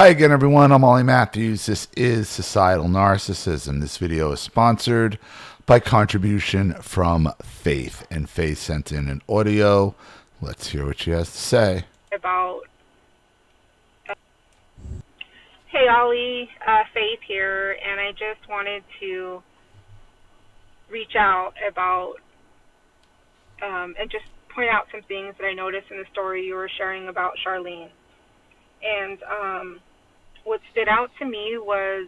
Hi again, everyone. I'm Ollie Matthews. This is Societal Narcissism. This video is sponsored by contribution from Faith. And Faith sent in an audio. Let's hear what she has to say. About Hey Ollie, Faith here, and I just wanted to reach out about and just point out some things that I noticed in the story you were sharing about Charlene. And what stood out to me was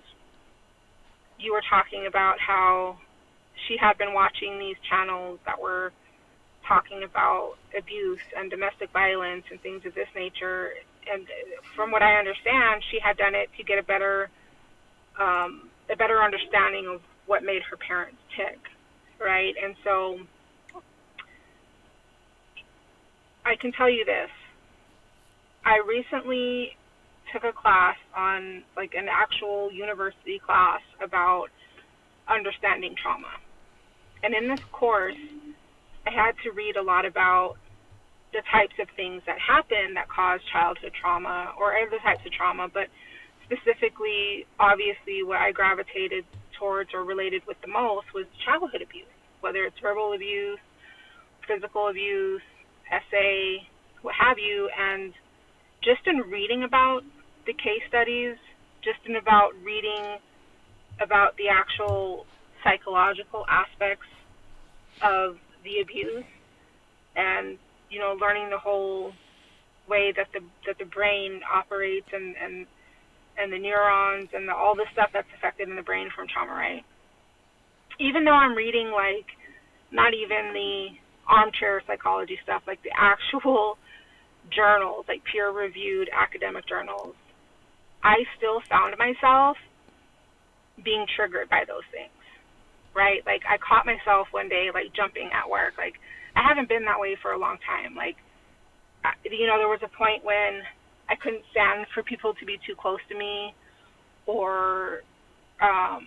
you were talking about how she had been watching these channels that were talking about abuse and domestic violence and things of this nature. And from what I understand, she had done it to get a better understanding of what made her parents tick, right? And so I can tell you this. I recently took a class on, like, an actual university class about understanding trauma. And in this course, I had to read a lot about the types of things that happen that cause childhood trauma, or other types of trauma, but specifically, obviously, what I gravitated towards or related with the most was childhood abuse, whether it's verbal abuse, physical abuse, SA, what have you. And just in reading about the case studies, just in about reading about the actual psychological aspects of the abuse, and learning the whole way that the brain operates, and the neurons and all the stuff that's affected in the brain from trauma, right? Even though I'm reading, like, not even the armchair psychology stuff, like the actual journals, like peer-reviewed academic journals, I still found myself being triggered by those things, right? Like, I caught myself one day, like, jumping at work. Like, I haven't been that way for a long time. Like, there was a point when I couldn't stand for people to be too close to me, or I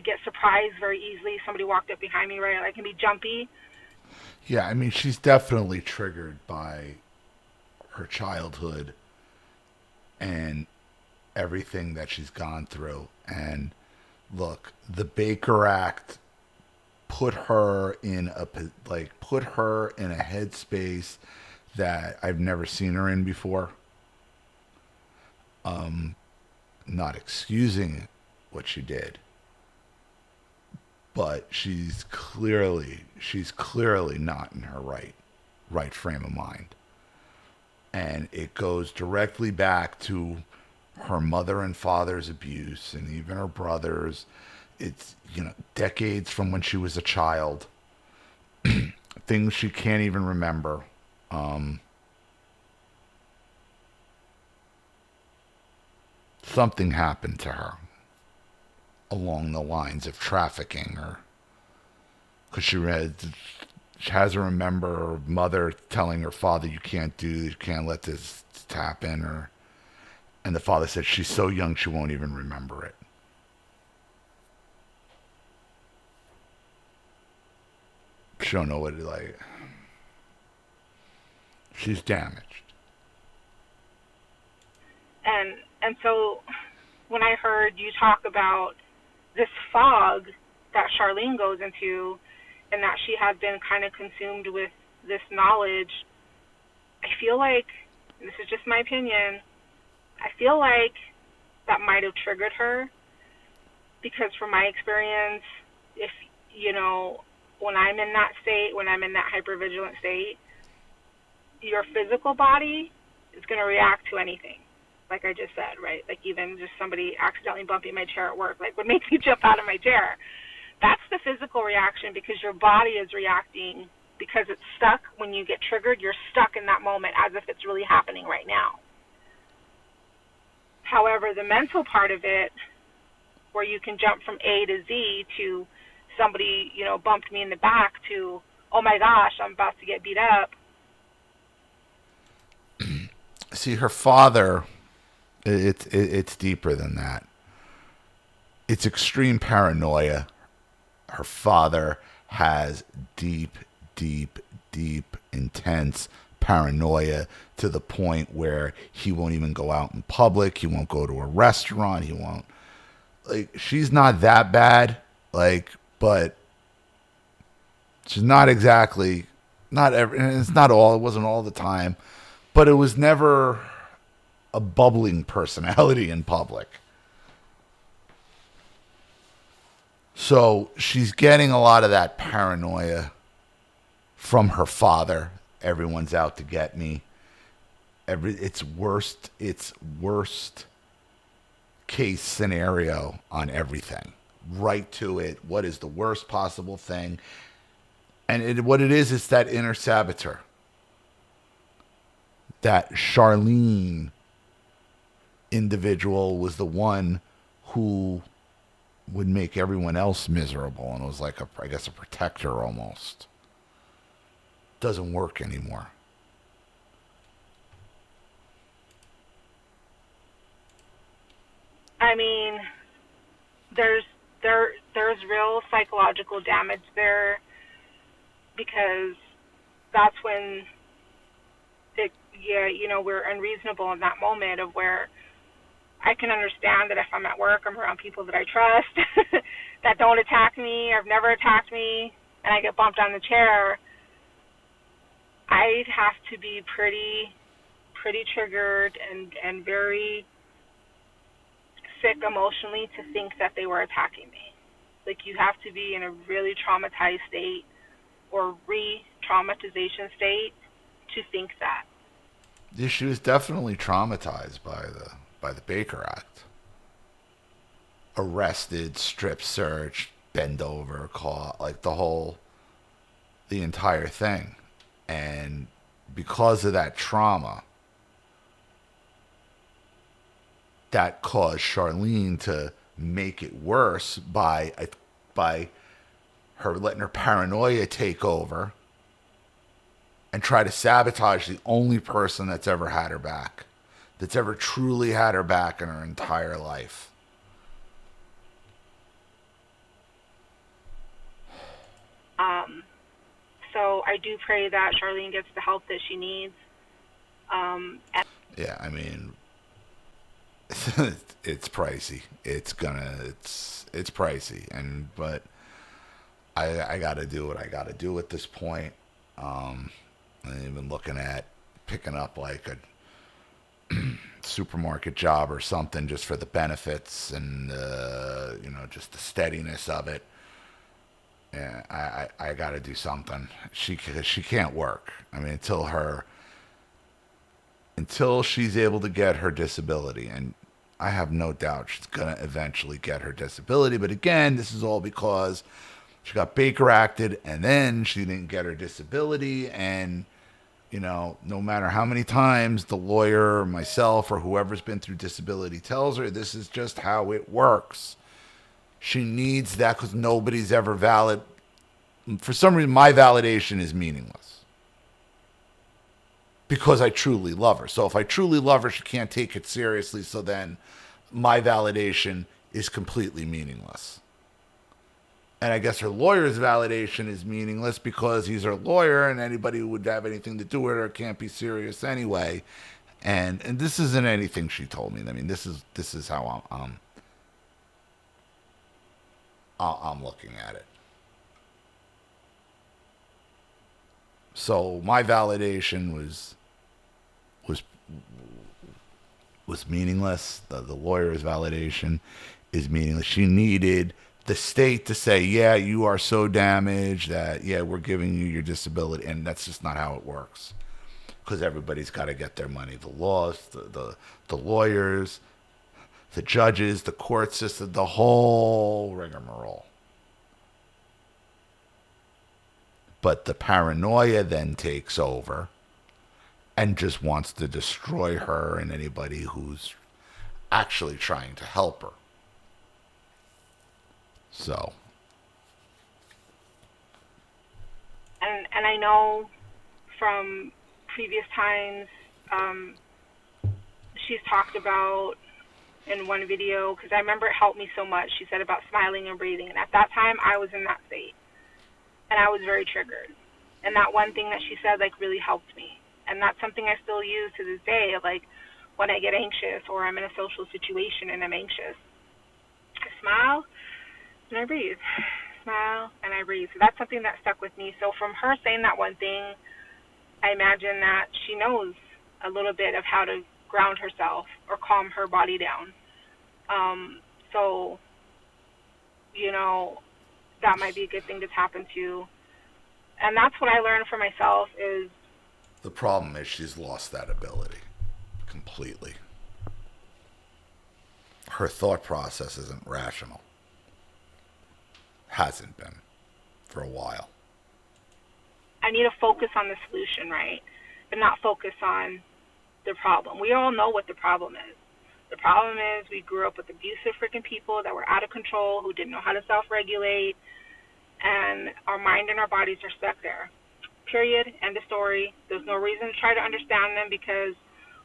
get surprised very easily. Somebody walked up behind me, right? I can be jumpy. Yeah, I mean, she's definitely triggered by her childhood and everything that she's gone through. And look, the Baker Act put her in a headspace that I've never seen her in before. Not excusing what she did, but she's clearly not in her right frame of mind. And it goes directly back to her mother and father's abuse, and even her brothers. It's, decades from when she was a child. Things she can't even remember. Something happened to her along the lines of trafficking, or because she has her remember her mother telling her father, you can't let this happen, and the father said she's so young she won't even remember it. She don't know what it like. She's damaged. And so when I heard you talk about this fog that Charlene goes into, and that she had been kind of consumed with this knowledge, I feel like, and this is just my opinion, I feel like that might have triggered her, because from my experience, if, when I'm in that state, when I'm in that hypervigilant state, your physical body is going to react to anything. Like I just said, right? Like, even just somebody accidentally bumping my chair at work, like, would make me jump out of my chair. That's the physical reaction, because your body is reacting, because it's stuck. When you get triggered, you're stuck in that moment as if it's really happening right now. However, the mental part of it, where you can jump from A to Z to somebody, bumped me in the back, to, oh my gosh, I'm about to get beat up. See, her father, it's deeper than that. It's extreme paranoia. Her father has deep, intense paranoia to the point where he won't even go out in public. He won't go to a restaurant. He won't, like, she's not that bad, like, but she's not exactly, not every, and it's not all, it wasn't all the time, but it was never a bubbling personality in public. So she's getting a lot of that paranoia from her father. Everyone's out to get me. It's worst case scenario on everything. Right to it. What is the worst possible thing? And what it is that inner saboteur. That Charlene individual was the one who would make everyone else miserable, and it was like I guess a protector almost. Doesn't work anymore. I mean, there's real psychological damage there, because that's when we're unreasonable in that moment of where I can understand that if I'm at work, I'm around people that I trust, that don't attack me, or have never attacked me, and I get bumped on the chair, I'd have to be pretty triggered and very sick emotionally to think that they were attacking me. Like, you have to be in a really traumatized state or re-traumatization state to think that. Yeah, she was definitely traumatized by the Baker Act. Arrested, strip searched, bend over, caught, like the entire thing. And because of that trauma, that caused Charlene to make it worse by her letting her paranoia take over and try to sabotage the only person that's ever had her back, that's ever truly had her back in her entire life. So I do pray that Charlene gets the help that she needs. Yeah, I mean, it's pricey. It's pricey, but I got to do what I got to do at this point. I'm even looking at picking up like a supermarket job or something just for the benefits and just the steadiness of it. Yeah, I got to do something. She can't work. I mean, until she's able to get her disability, and I have no doubt she's gonna eventually get her disability. But again, this is all because she got Baker acted, and then she didn't get her disability. And no matter how many times the lawyer, or myself, or whoever's been through disability tells her this is just how it works, she needs that because nobody's ever valid. For some reason, my validation is meaningless because I truly love her. So if I truly love her, she can't take it seriously. So then my validation is completely meaningless. And I guess her lawyer's validation is meaningless because he's her lawyer, and anybody who would have anything to do with her can't be serious anyway. And this isn't anything she told me. I mean, this is how I'm looking at it. So my validation was meaningless. The lawyer's validation is meaningless. She needed the state to say, yeah, you are so damaged that, yeah, we're giving you your disability. And that's just not how it works. Because everybody's got to get their money. The laws, the lawyers, the judges, the court system, the whole rigmarole. But the paranoia then takes over and just wants to destroy her and anybody who's actually trying to help her. So. And I know from previous times, she's talked about in one video, because I remember it helped me so much. She said about smiling and breathing. And at that time, I was in that state. And I was very triggered. And that one thing that she said, like, really helped me. And that's something I still use to this day, like when I get anxious or I'm in a social situation and I'm anxious. I smile and I breathe. Smile and I breathe. So that's something that stuck with me. So from her saying that one thing, I imagine that she knows a little bit of how to ground herself or calm her body down. So, you know, that might be a good thing to tap into. And that's what I learned for myself is The problem is she's lost that ability completely. Her thought process isn't rational. Hasn't been for a while. I need to focus on the solution, right? But not focus on the problem. We all know what the problem is. The problem is we grew up with abusive freaking people that were out of control, who didn't know how to self-regulate, and our mind and our bodies are stuck there. Period. End of story. There's no reason to try to understand them because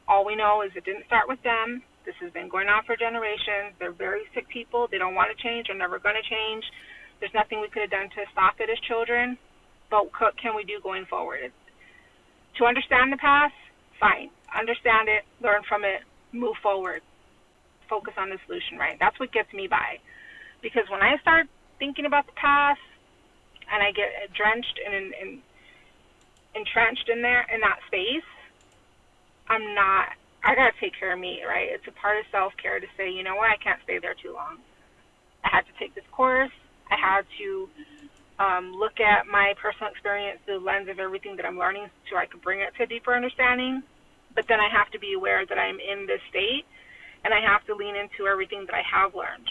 all we know is it didn't start with them. This has been going on for generations. They're very sick people. They don't want to change. They're never going to change. There's nothing we could have done to stop it as children. But what can we do going forward? To understand the past, fine. Understand it, learn from it, move forward. Focus on the solution, right? That's what gets me by. Because when I start thinking about the past and I get drenched and entrenched in there, in that space, I got to take care of me, right? It's a part of self-care to say, you know what, I can't stay there too long. I had to take this course. I had to look at my personal experience through the lens of everything that I'm learning so I can bring it to a deeper understanding. But then I have to be aware that I'm in this state, and I have to lean into everything that I have learned.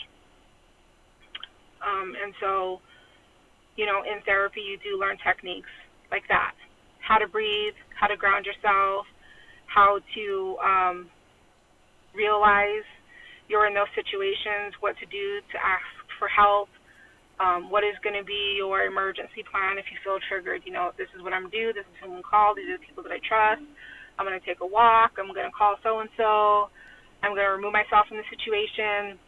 And so, you know, in therapy, you do learn techniques like that. How to breathe, how to ground yourself, how to realize you're in those situations, what to do to ask for help, what is going to be your emergency plan if you feel triggered. You know, this is what I'm going to do, this is who I'm going to call, these are the people that I trust, I'm going to take a walk, I'm going to call so-and-so, I'm going to remove myself from the situation,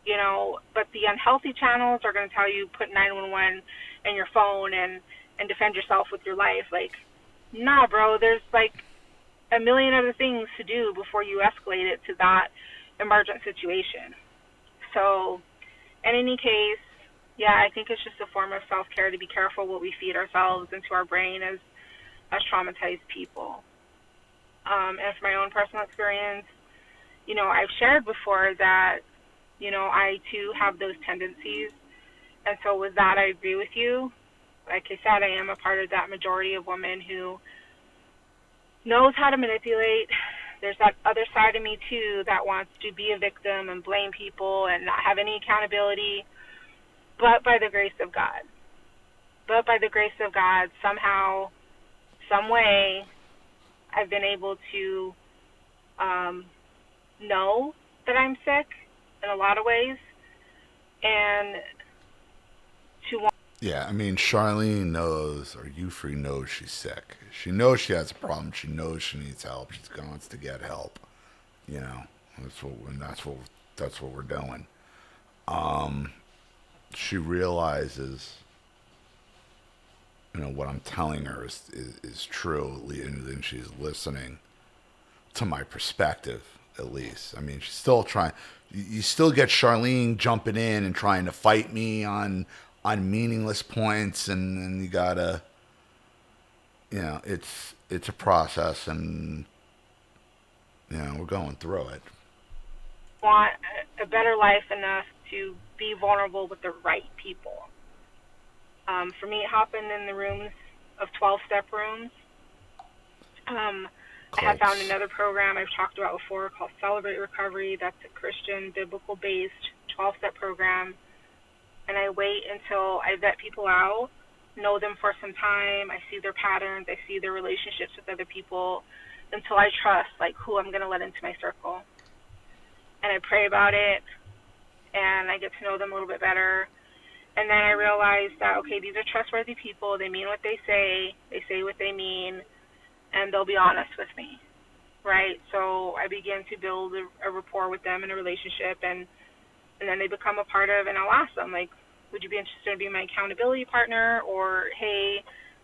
you know. But the unhealthy channels are going to tell you put 911 in your phone and defend yourself with your life. Like, nah, bro, there's like a million other things to do before you escalate it to that emergent situation. So in any case, yeah, I think it's just a form of self-care to be careful what we feed ourselves into our brain as traumatized people. And from my own personal experience, you know, I've shared before that, you know, I too have those tendencies. And so with that, I agree with you. Like I said, I am a part of that majority of women who knows how to manipulate. There's that other side of me too that wants to be a victim and blame people and not have any accountability. But by the grace of God. Somehow, some way, I've been able to know that I'm sick in a lot of ways, and to want. Yeah, I mean, Charlene knows, or Euphrey knows she's sick. She knows she has a problem. She knows she needs help. She wants to get help. You know, that's what we're doing. She realizes, you know, what I'm telling her is true, and then she's listening to my perspective, at least. I mean, she's still trying. You still get Charlene jumping in and trying to fight me on meaningless points, and you gotta, you know, it's a process, and you know, we're going through it. Want a better life enough to be vulnerable with the right people. For me, it happened in the rooms of 12-step rooms. I have found another program I've talked about before called Celebrate Recovery. That's a Christian, biblical-based 12-step program. And I wait until I vet people out, know them for some time. I see their patterns. I see their relationships with other people until I trust, like, who I'm going to let into my circle. And I pray about it, and I get to know them a little bit better. And then I realize that, okay, these are trustworthy people. They mean what they say what they mean, and they'll be honest with me, right? So I begin to build a rapport with them in a relationship, and then they become a part of, and I'll ask them, like, would you be interested in being my accountability partner? Or, hey,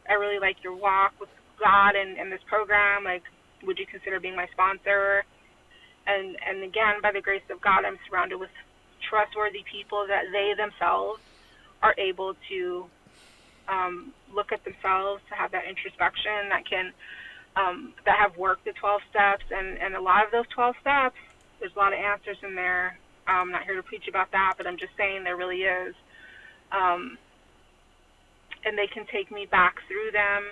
I really like your walk with God and this program? Like, would you consider being my sponsor? And again, by the grace of God, I'm surrounded with trustworthy people that they themselves are able to look at themselves, to have that introspection, that have worked the 12 steps, and a lot of those 12 steps, there's a lot of answers in there. I'm not here to preach about that, but I'm just saying there really is. And they can take me back through them.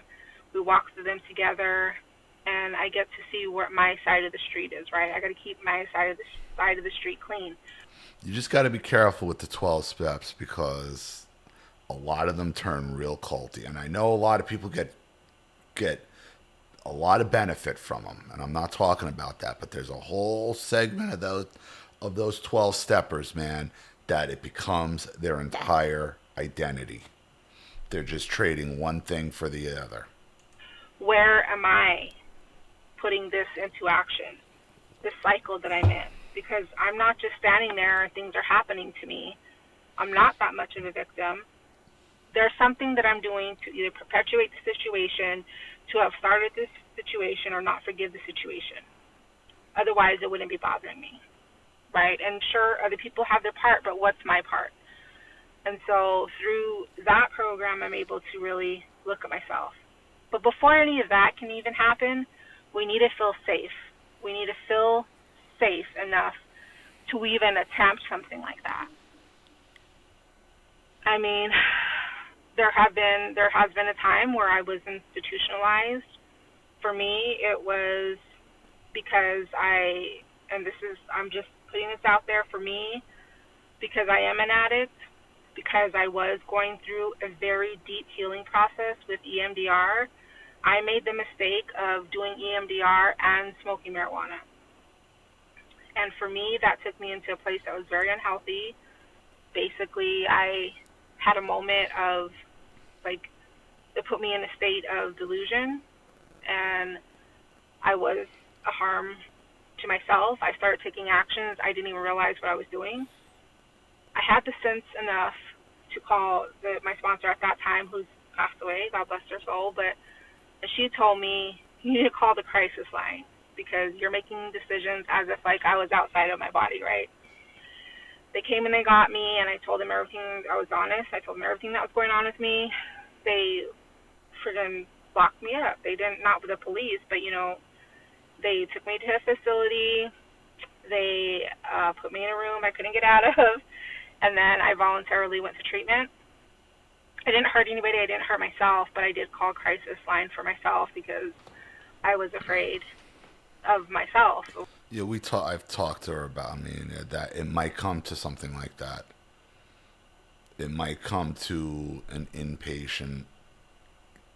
We walk through them together, and I get to see where my side of the street is, right? I got to keep my side of the street clean. You just got to be careful with the 12 steps because a lot of them turn real culty. And I know a lot of people get a lot of benefit from them, and I'm not talking about that, but there's a whole segment of those 12 steppers, man, that it becomes their entire identity. They're just trading one thing for the other. Where am I putting this into action? This cycle that I'm in, because I'm not just standing there and things are happening to me. I'm not that much of a victim. There's something that I'm doing to either perpetuate the situation, to have started this situation, or not forgive the situation. Otherwise, it wouldn't be bothering me, right? And sure, other people have their part, but what's my part? And so through that program, I'm able to really look at myself. But before any of that can even happen, we need to feel safe. We need to feel safe enough to even attempt something like that. I mean, there has been a time where I was institutionalized. For me, it was because I'm just putting this out there for me, because I am an addict, because I was going through a very deep healing process with EMDR. I made the mistake of doing EMDR and smoking marijuana. And for me, that took me into a place that was very unhealthy. Basically, I had a moment of, like, it put me in a state of delusion, and I was a harm to myself. I started taking actions. I didn't even realize what I was doing. I had the sense enough to call my sponsor at that time, who's passed away, God bless her soul, but she told me, you need to call the crisis line because you're making decisions as if like I was outside of my body, right? They came and they got me, and I told them everything. I was honest. I told them everything that was going on with me. They friggin' locked me up. They didn't, not with the police, but, they took me to a facility. They put me in a room I couldn't get out of, and then I voluntarily went to treatment. I didn't hurt anybody. I didn't hurt myself, but I did call crisis line for myself because I was afraid of myself. Yeah, I've talked to her about, that it might come to something like that. It might come to an inpatient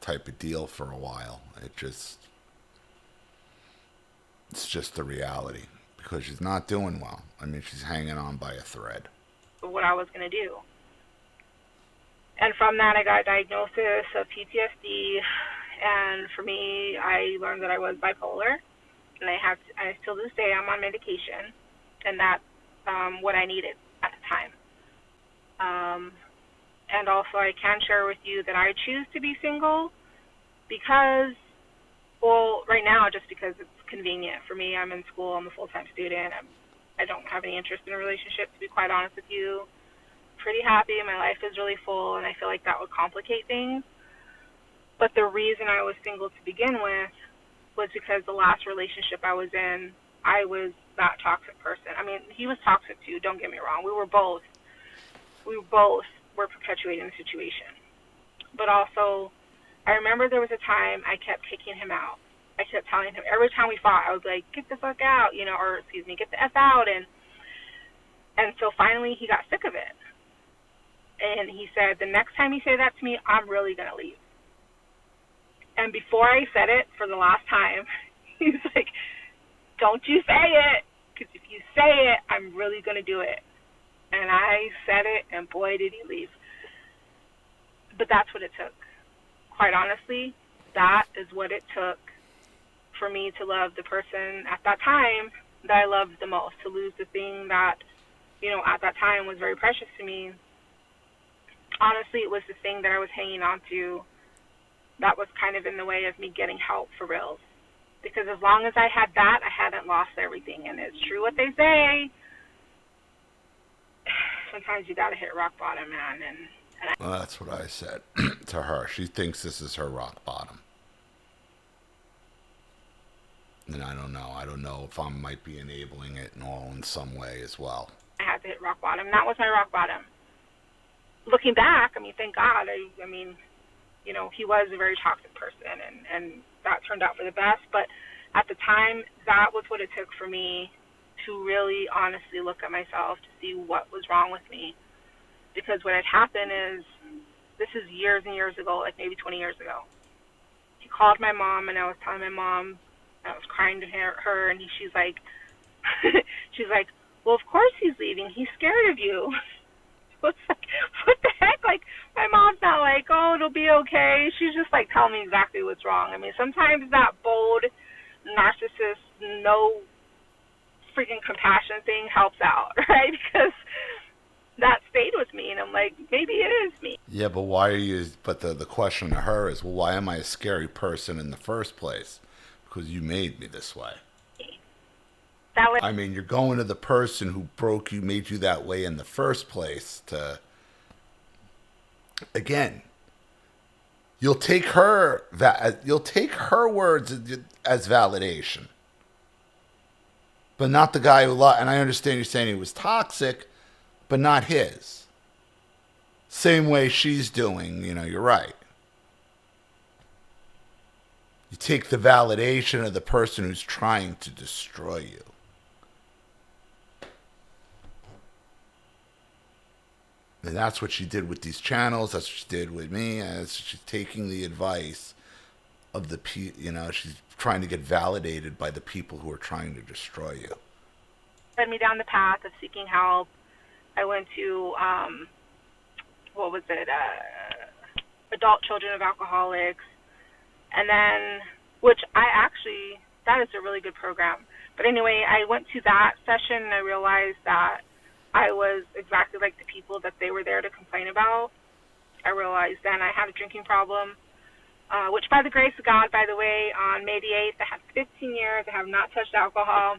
type of deal for a while. It's just the reality because she's not doing well. She's hanging on by a thread. What I was going to do. And from that, I got a diagnosis of PTSD. And for me, I learned that I was bipolar. And I still to this day, I'm on medication. And that's what I needed at the time. And also, I can share with you that I choose to be single because, well, right now, just because it's convenient for me. I'm in school. I'm a full-time student. I don't have any interest in a relationship, to be quite honest with you. Pretty happy. My life is really full, and I feel like that would complicate things. But the reason I was single to begin with was because the last relationship I was in, I was that toxic person. He was toxic too, don't get me wrong. We both were perpetuating the situation. But also, I remember there was a time I kept kicking him out. I kept telling him, every time we fought, I was like, get the fuck out, get the F out. And so finally he got sick of it. And he said, the next time you say that to me, I'm really going to leave. And before I said it for the last time, he was like, don't you say it, because if you say it, I'm really going to do it. And I said it, and boy, did he leave. But that's what it took. Quite honestly, that is what it took for me to love the person at that time that I loved the most, to lose the thing that, at that time was very precious to me. Honestly, it was the thing that I was hanging on to that was kind of in the way of me getting help for reals. Because as long as I had that, I hadn't lost everything. And it's true what they say. Sometimes you got to hit rock bottom, man. Well, that's what I said to her. She thinks this is her rock bottom. And I don't know. I don't know if I might be enabling it and all in some way as well. I had to hit rock bottom. That was my rock bottom. Looking back, I mean, thank God. I mean, you know, he was a very toxic person, and that turned out for the best. But at the time, that was what it took for me to really honestly look at myself to see what was wrong with me. Because what had happened is, this is years and years ago, like maybe 20 years ago. He called my mom, and I was telling my mom, I was crying to her, and she's like, she's like, well, of course he's leaving. He's scared of you. It's like, what the heck? Like, my mom's not like, oh, it'll be okay. She's just like telling me exactly what's wrong. I mean, sometimes that bold narcissist, no freaking compassion thing helps out, right? Because that stayed with me, and I'm like, maybe it is me. Yeah, but why are you? But the question to her is, well, why am I a scary person in the first place? Because you made me this way. I mean, you're going to the person who broke you, made you that way in the first place to, again, you'll take her words as validation, but not the guy who lied. And I understand you're saying he was toxic, but not his. Same way she's doing, you know, you're right. You take the validation of the person who's trying to destroy you. And that's what she did with these channels. That's what she did with me. And she's taking the advice of the she's trying to get validated by the people who are trying to destroy you. Led me down the path of seeking help. I went to, adult children of alcoholics. And then, which that is a really good program. But anyway, I went to that session and I realized that I was exactly like the people that they were there to complain about. I realized then I had a drinking problem, which by the grace of God, by the way, on May the 8th, I had 15 years. I have not touched alcohol,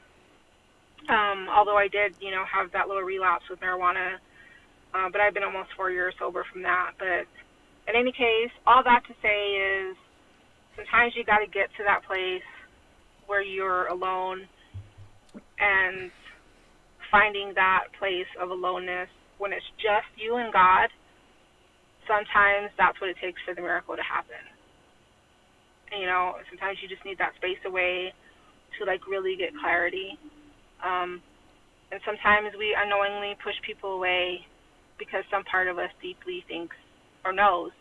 although I did, have that little relapse with marijuana, but I've been almost 4 years sober from that. But in any case, all that to say is sometimes you got to get to that place where you're alone and finding that place of aloneness when it's just you and God. Sometimes that's what it takes for the miracle to happen. And, sometimes you just need that space away to really get clarity. And sometimes we unknowingly push people away because some part of us deeply thinks or knows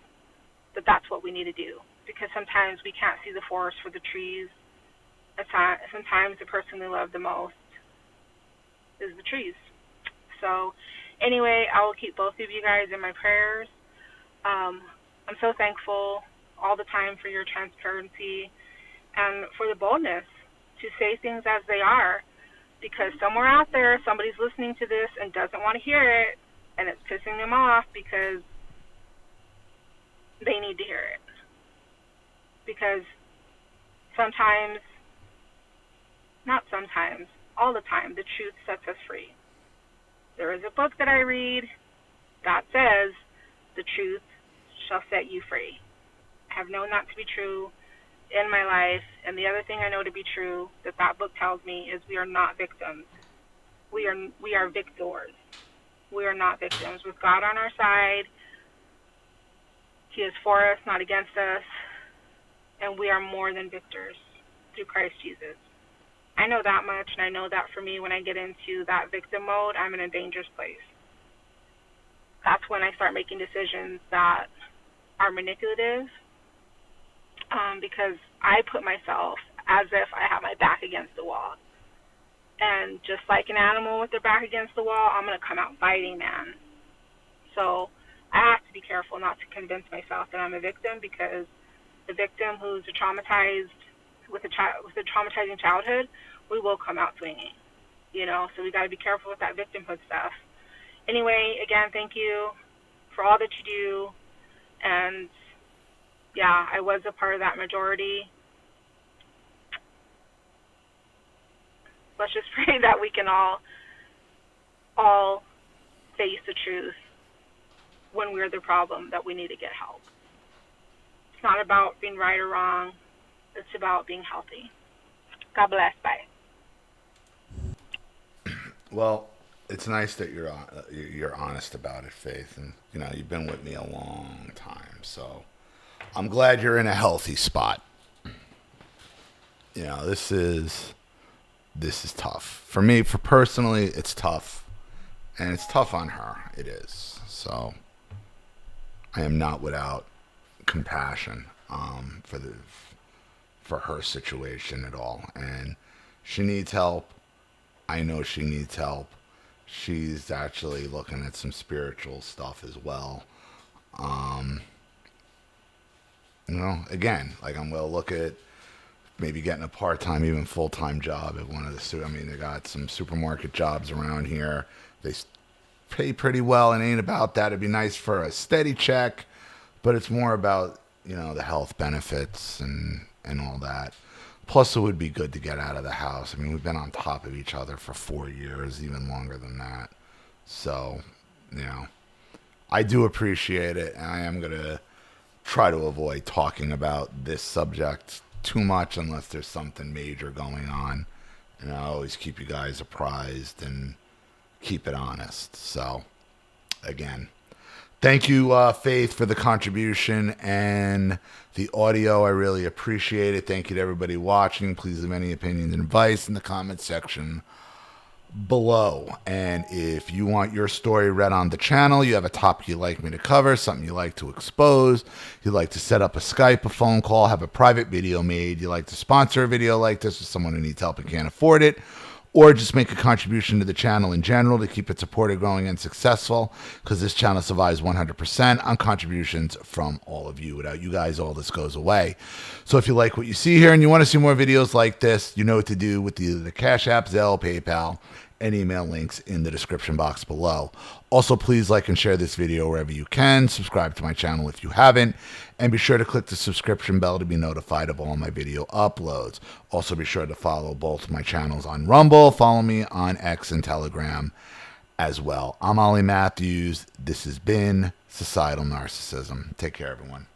that that's what we need to do. Because sometimes we can't see the forest for the trees. Sometimes the person we love the most is the trees. So anyway, I will keep both of you guys in my prayers. I'm so thankful all the time for your transparency and for the boldness to say things as they are, because somewhere out there somebody's listening to this and doesn't want to hear it, and it's pissing them off because they need to hear it. Because all the time, the truth sets us free. There is a book that I read that says the truth shall set you free. I have known that to be true in my life, and the other thing I know to be true that book tells me is we are not victims. We are victors. We are not victims. With God on our side, He is for us, not against us, and we are more than victors through Christ Jesus. I know that much, and I know that for me, when I get into that victim mode, I'm in a dangerous place. That's when I start making decisions that are manipulative, because I put myself as if I have my back against the wall. And just like an animal with their back against the wall, I'm going to come out fighting, man. So I have to be careful not to convince myself that I'm a victim, because the victim who's traumatized with a traumatizing childhood, we will come out swinging, so we got to be careful with that victimhood stuff. Anyway, again, thank you for all that you do, and yeah, I was a part of that majority. Let's just pray that we can all face the truth when we're the problem, that we need to get help. It's not about being right or wrong. It's about being healthy. God bless. Bye. Well, it's nice that you're honest about it, Faith, and you've been with me a long time, so I'm glad you're in a healthy spot. This is tough for me. For personally, it's tough, and it's tough on her. It is. So I am not without compassion for her situation at all, and she needs help. I know she needs help. She's actually looking at some spiritual stuff as well. Um, again, like I'm going to look at maybe getting a part-time, even full-time job at one of the. I mean, they got some supermarket jobs around here. They pay pretty well, and ain't about that. It'd be nice for a steady check, but it's more about the health benefits and all that. Plus, it would be good to get out of the house. I mean, we've been on top of each other for 4 years, even longer than that. So, I do appreciate it, and I am going to try to avoid talking about this subject too much unless there's something major going on. And I always keep you guys apprised and keep it honest. So, again, thank you, Faith, for the contribution and the audio. I really appreciate it. Thank you to everybody watching. Please leave any opinions and advice in the comment section below. And if you want your story read on the channel, you have a topic you'd like me to cover, something you like to expose, you'd like to set up a Skype, a phone call, have a private video made, you'd like to sponsor a video like this with someone who needs help and can't afford it, or just make a contribution to the channel in general to keep it supported, growing, and successful, because this channel survives 100% on contributions from all of you. Without you guys, all this goes away. So if you like what you see here and you want to see more videos like this, you know what to do with either the Cash App, Zelle, PayPal, and email links in the description box below. Also, please like and share this video wherever you can. Subscribe to my channel if you haven't. And be sure to click the subscription bell to be notified of all my video uploads. Also, be sure to follow both my channels on Rumble. Follow me on X and Telegram as well. I'm Ollie Matthews. This has been Societal Narcissism. Take care, everyone.